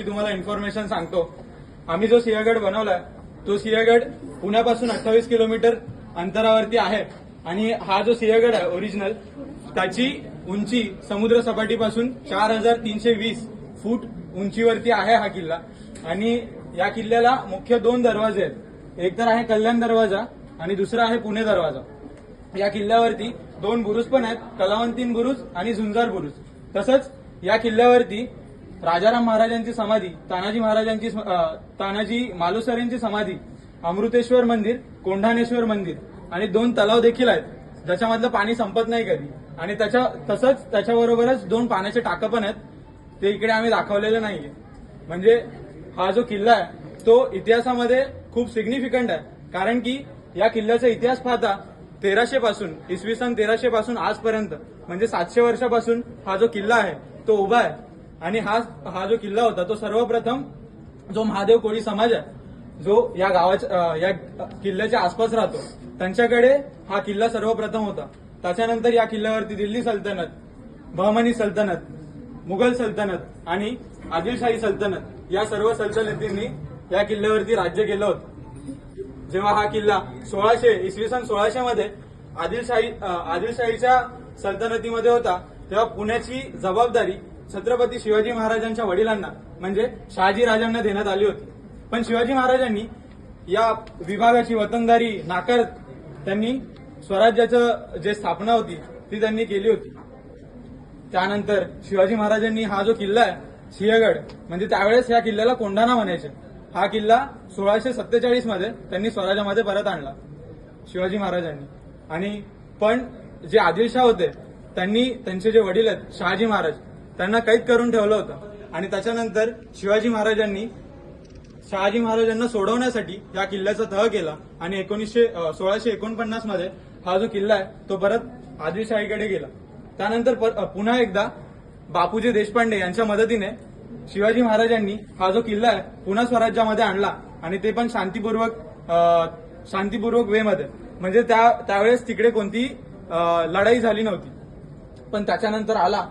ची तुम्हाला इन्फॉर्मेशन सांगतो। आम्ही जो सिंहगड बनवलाय तो सिंहगड पुण्यापासून 28 किलोमीटर अंतरावरती आहे आणि हा जो सिंहगड आहे ओरिजिनल त्याची उंची समुद्र सपाटीपासून 4320 फूट उंचीवरती आहे हा किल्ला। आणि या किल्ल्याला मुख्य 2 दरवाजे आहेत, एक तर आहे कल्याण दरवाजा आणि दुसरा आहे पुणे दरवाजा। या किल्ल्यावरती 2 बुरुज पण आहेत, कलावंतीन बुरुज आणि झुंजार बुरुज। तसंच या किल्ल्यावरती राजाराम महाराजांची समाधी, तानाजी मालुसरेंची समाधी, अमृतेश्वर मंदिर, कोंढाणेश्वर मंदिर आणि 2 तलाव देखील आहेत ज्याच्यामधलं पाणी संपत नाही कधी। आणि तसंच त्याच्याबरोबरच 2 पाण्याचे टाकं पण आहेत, ते इकडे आम्ही दाखवलेले नाहीये। म्हणजे हा जो किल्ला आहे तो इतिहासामध्ये खूप सिग्निफिकंट आहे, कारण की या किल्ल्याचा इतिहास पाहता 1300 पासून इसवी सन 1300 पासून आजपर्यंत म्हणजे 700 वर्षापासून हा जो किल्ला आहे तो उभा आहे। आणि हा जो किल्ला होता तो सर्वप्रथम जो महादेव कोळी समाज आहे जो या किल्ल्याच्या आसपास राहतो त्यांच्याकडे हा किल्ला सर्वप्रथम होता। त्याच्यानंतर या किल्ल्यावरती दिल्ली सल्तनत, बहमनी सल्तनत, मुघल सल्तनत आणि आदिलशाही सल्तनत या सर्व सल्तनतींनी या किल्ल्यावरती राज्य केलं होतं। जेव्हा हा किल्ला इसवी सन 1600 मध्ये आदिलशाहीच्या सल्तनतीमध्ये होता तेव्हा पुण्याची जबाबदारी छत्रपती शिवाजी महाराजांच्या वडिलांना म्हणजे शहाजी राजांना देण्यात आली होती। पण शिवाजी महाराजांनी या विभागाची वतनदारी नाकारत त्यांनी स्वराज्याचं जे स्थापना होती ती त्यांनी केली होती। त्यानंतर शिवाजी महाराजांनी हा जो किल्ला आहे सिंहगड म्हणजे त्यावेळेस या किल्ल्याला कोंढाणा म्हणायचे, हा किल्ला 1647 मध्ये त्यांनी स्वराज्यामध्ये परत आणला शिवाजी महाराजांनी। आणि पण जे आदिलशाह होते त्यांनी त्यांचे जे वडील आहेत शहाजी महाराज त्यांना कैद करून ठेवलं होतं आणि त्याच्यानंतर शहाजी महाराजांना सोडवण्यासाठी या किल्ल्याचा तह केला आणि 1649 मध्ये हा जो किल्ला आहे तो परत आदिलशाहीकडे गेला। त्यानंतर पुन्हा एकदा बापूजी देशपांडे यांच्या मदतीने शिवाजी महाराजांनी हा जो किल्ला आहे पुन्हा स्वराज्यामध्ये आणला आणि ते पण शांतीपूर्वक वे मध्ये, म्हणजे त्यावेळेस तिकडे कोणती लढाई झाली नव्हती। पण त्याच्यानंतर आला